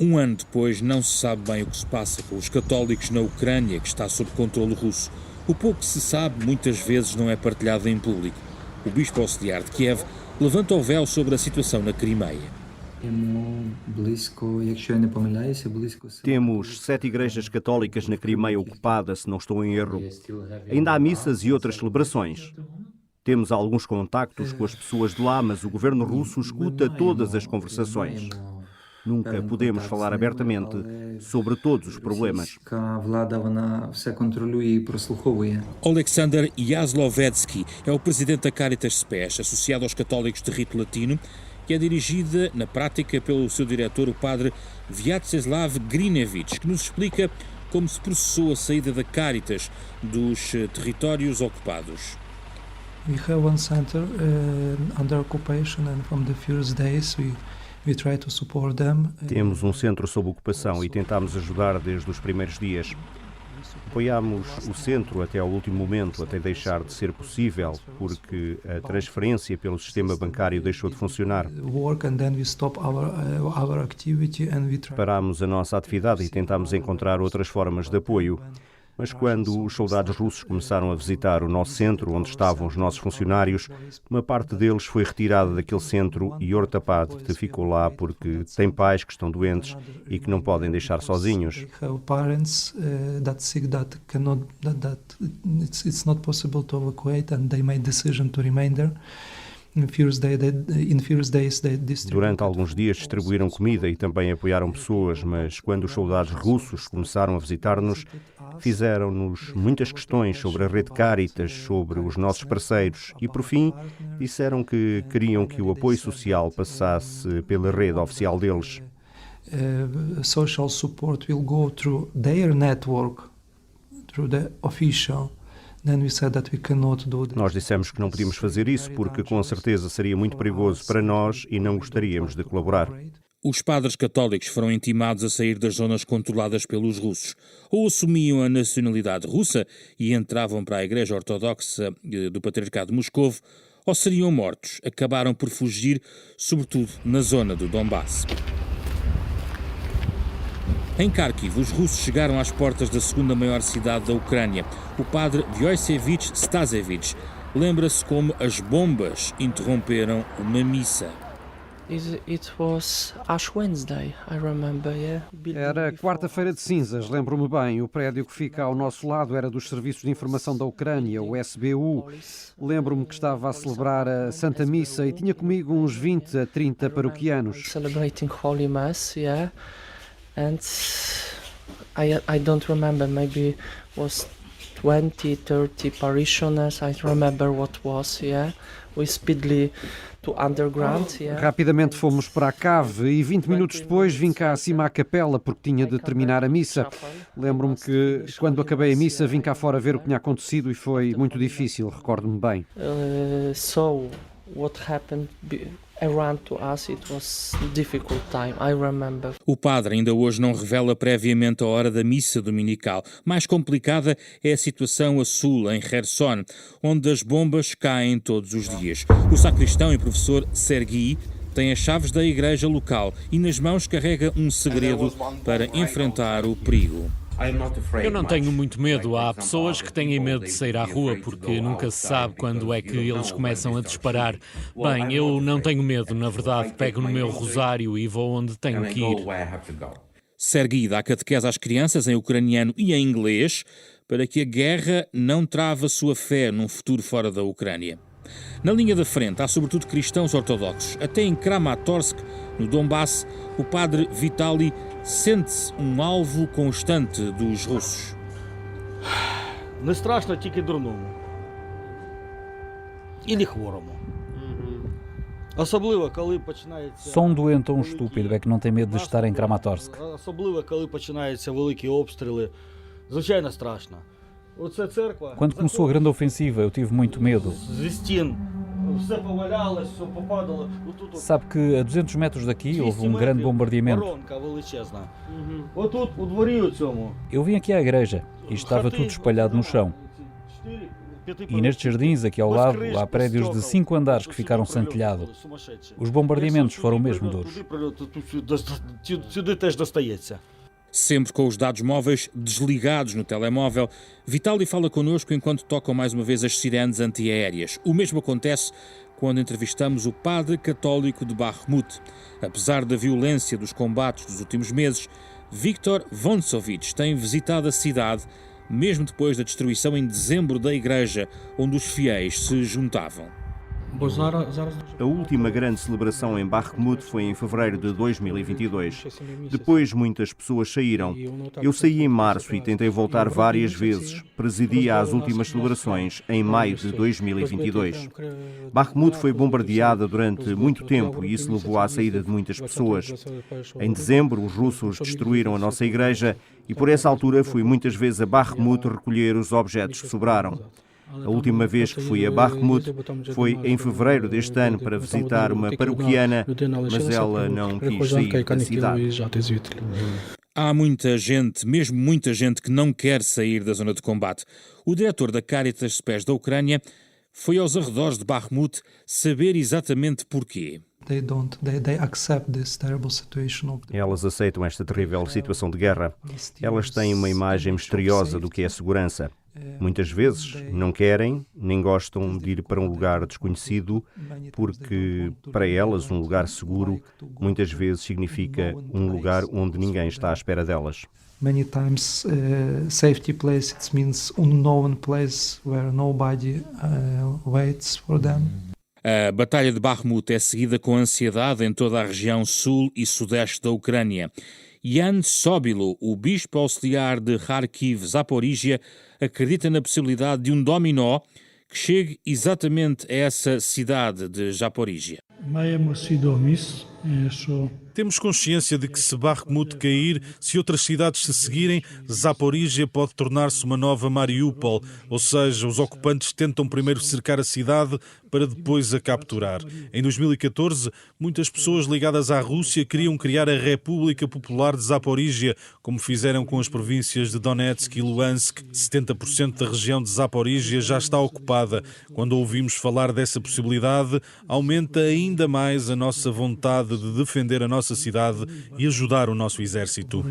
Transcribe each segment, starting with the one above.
Um ano depois, não se sabe bem o que se passa com os católicos na Ucrânia, que está sob controle russo. O pouco que se sabe, muitas vezes não é partilhado em público. O bispo auxiliar de Kiev levanta o véu sobre a situação na Crimeia. Temos 7 igrejas católicas na Crimeia ocupada, se não estou em erro. Ainda há missas e outras celebrações. Temos alguns contactos com as pessoas de lá, mas o governo russo escuta todas as conversações. Nunca podemos falar abertamente sobre todos os problemas. Oleksandr Jaslovetsky é o presidente da Caritas Spes, associado aos católicos de rito latino, que é dirigida, na prática, pelo seu diretor, o padre Vyacheslav Grinevich, que nos explica como se processou a saída da Caritas dos territórios ocupados. We have one center under occupation, and from the first days we try to support them. Temos um centro sob ocupação e tentámos ajudar desde os primeiros dias. Apoiámos o centro até ao último momento, até deixar de ser possível, porque a transferência pelo sistema bancário deixou de funcionar. Parámos a nossa atividade e tentámos encontrar outras formas de apoio. Mas quando os soldados russos começaram a visitar o nosso centro, onde estavam os nossos funcionários, uma parte deles foi retirada daquele centro e Ortapad ficou lá porque tem pais que estão doentes e que não podem deixar sozinhos. Durante alguns dias distribuíram comida e também apoiaram pessoas, mas quando os soldados russos começaram a visitar-nos, fizeram-nos muitas questões sobre a rede Caritas, sobre os nossos parceiros e, por fim, disseram que queriam que o apoio social passasse pela rede oficial deles. Social support will go through their network, through the official. Nós dissemos que não podíamos fazer isso porque com certeza seria muito perigoso para nós e não gostaríamos de colaborar. Os padres católicos foram intimados a sair das zonas controladas pelos russos. Ou assumiam a nacionalidade russa e entravam para a Igreja Ortodoxa do Patriarcado de Moscovo, ou seriam mortos. Acabaram por fugir, sobretudo na zona do Donbass. Em Kharkiv, os russos chegaram às portas da segunda maior cidade da Ucrânia. O padre Wojciech Stasevich lembra-se como as bombas interromperam uma missa. Era quarta-feira de cinzas, lembro-me bem. O prédio que fica ao nosso lado era dos Serviços de Informação da Ucrânia, o SBU. Lembro-me que estava a celebrar a Santa Missa e tinha comigo uns 20 a 30 paroquianos. Celebrating Holy Mass, yeah. And I don't remember, maybe was 20, 30 parishioners, I remember what was, yeah. We speedily to underground, yeah. Rapidamente fomos para a cave e 20 minutos depois vim cá acima à capela porque tinha de terminar a missa. Lembro-me que quando acabei a missa vim cá fora ver o que tinha acontecido e foi muito difícil, recordo-me bem. So what happened around to us, it was difficult time, I remember. O padre ainda hoje não revela previamente a hora da missa dominical. Mais complicada é a situação a sul, em Kherson, onde as bombas caem todos os dias. O sacristão e professor Sergei tem as chaves da igreja local e nas mãos carrega um segredo para enfrentar o perigo. Eu não tenho muito medo. Há pessoas que têm medo de sair à rua porque nunca se sabe quando é que eles começam a disparar. Bem, eu não tenho medo, na verdade. Pego no meu rosário e vou onde tenho que ir. Sergei dá catequese às crianças em ucraniano e em inglês para que a guerra não trave a sua fé num futuro fora da Ucrânia. Na linha da frente há sobretudo cristãos ortodoxos. Até em Kramatorsk, no Donbass, o padre Vitaly sente-se um alvo constante dos russos. Не страшно тільки дурному. І хворому. Особливо, коли починається... Só um doente ou um estúpido é que não tem medo de estar em Kramatorsk. Особливо, коли починаються великі обстріли. Звичайно, страшно. Оце церква... Quando começou a grande ofensiva, eu tive muito medo. Зі стін. Все повалялось, все попадало. Sabe que a 200 metros daqui houve um grande bombardeamento. Воронка величезна. Отут, у дворі у цьому. Eu vim aqui à igreja e estava tudo espalhado no chão. E nestes jardins, aqui ao lado, há prédios de 5 andares que ficaram sem telhado. Os bombardeamentos foram mesmo duros. Sempre com os dados móveis desligados no telemóvel, Vitaly fala connosco enquanto tocam mais uma vez as sirenes antiaéreas. O mesmo acontece quando entrevistamos o padre católico de Bakhmut. Apesar da violência dos combates dos últimos meses, Viktor Vontsovich tem visitado a cidade, mesmo depois da destruição em dezembro da igreja, onde os fiéis se juntavam. A última grande celebração em Bakhmut foi em fevereiro de 2022. Depois muitas pessoas saíram. Eu saí em março e tentei voltar várias vezes. Presidia as últimas celebrações em maio de 2022. Bakhmut foi bombardeada durante muito tempo e isso levou à saída de muitas pessoas. Em dezembro, os russos destruíram a nossa igreja e por essa altura fui muitas vezes a Bakhmut recolher os objetos que sobraram. A última vez que fui a Bakhmut foi em fevereiro deste ano para visitar uma paroquiana, mas ela não quis sair da cidade. Há muita gente, mesmo muita gente, que não quer sair da zona de combate. O diretor da Caritas Pés da Ucrânia foi aos arredores de Bakhmut saber exatamente porquê. Elas aceitam esta terrível situação de guerra. Elas têm uma imagem misteriosa do que é segurança. Muitas vezes não querem, nem gostam de ir para um lugar desconhecido, porque para elas um lugar seguro muitas vezes significa um lugar onde ninguém está à espera delas. Many times safety place it means unknown place where nobody waits for them. A Batalha de Bakhmut é seguida com ansiedade em toda a região sul e sudeste da Ucrânia. Yan Sobilo, o bispo auxiliar de Kharkiv, Zaporígia, acredita na possibilidade de um dominó que chegue exatamente a essa cidade de Zaporígia. Temos consciência de que se Bakhmut cair, se outras cidades se seguirem, Zaporígia pode tornar-se uma nova Mariupol, ou seja, os ocupantes tentam primeiro cercar a cidade para depois a capturar. Em 2014, muitas pessoas ligadas à Rússia queriam criar a República Popular de Zaporígia, como fizeram com as províncias de Donetsk e Luhansk. 70% da região de Zaporígia já está ocupada. Quando ouvimos falar dessa possibilidade, aumenta ainda mais a nossa vontade de defender a nossa cidade e ajudar o nosso exército.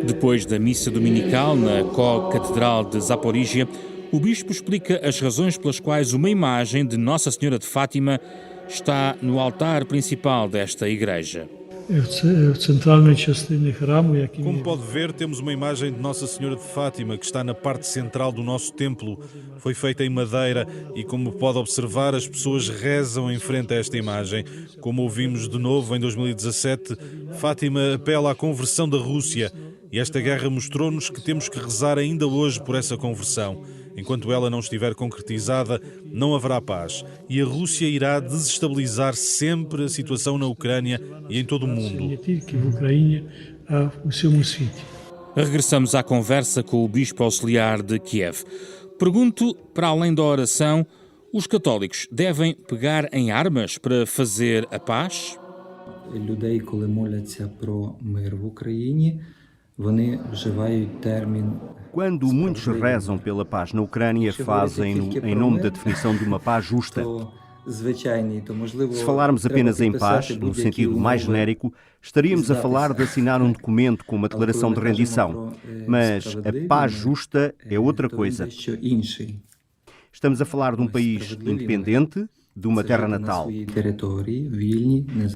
Depois da missa dominical na Catedral de Zaporígia, o bispo explica as razões pelas quais uma imagem de Nossa Senhora de Fátima está no altar principal desta igreja. Como pode ver, temos uma imagem de Nossa Senhora de Fátima que está na parte central do nosso templo. Foi feita em madeira e, como pode observar, as pessoas rezam em frente a esta imagem. Como ouvimos de novo em 2017, Fátima apela à conversão da Rússia e esta guerra mostrou-nos que temos que rezar ainda hoje por essa conversão. Enquanto ela não estiver concretizada, não haverá paz. E a Rússia irá desestabilizar sempre a situação na Ucrânia e em todo o mundo. Regressamos à conversa com o bispo auxiliar de Kiev. Pergunto, para além da oração, os católicos devem pegar em armas para fazer a paz? Quando muitos rezam pela paz na Ucrânia, fazem-no em nome da definição de uma paz justa. Se falarmos apenas em paz, no sentido mais genérico, estaríamos a falar de assinar um documento com uma declaração de rendição. Mas a paz justa é outra coisa. Estamos a falar de um país independente, de uma terra natal.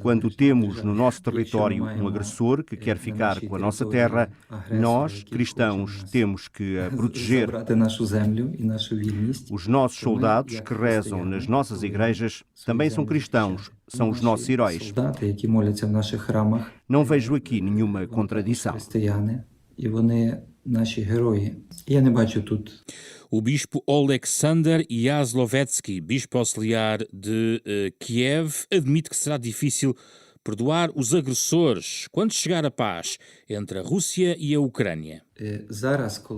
Quando temos no nosso território um agressor que quer ficar com a nossa terra, nós, cristãos, temos que a proteger. Os nossos soldados que rezam nas nossas igrejas também são cristãos, são os nossos heróis. Não vejo aqui nenhuma contradição. O bispo Oleksandr Yazlovetsky, bispo auxiliar de Kiev, admite que será difícil perdoar os agressores quando chegar a paz entre a Rússia e a Ucrânia.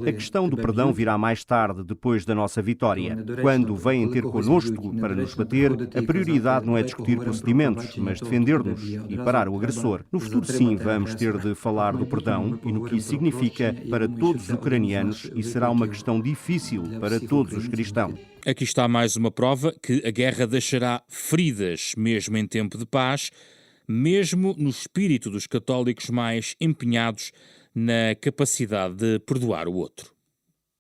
A questão do perdão virá mais tarde, depois da nossa vitória. Quando vêm ter connosco para nos bater, a prioridade não é discutir procedimentos, mas defender-nos e parar o agressor. No futuro, sim, vamos ter de falar do perdão e no que isso significa para todos os ucranianos, e será uma questão difícil para todos os cristãos. Aqui está mais uma prova que a guerra deixará feridas, mesmo em tempo de paz, mesmo no espírito dos católicos mais empenhados na capacidade de perdoar o outro.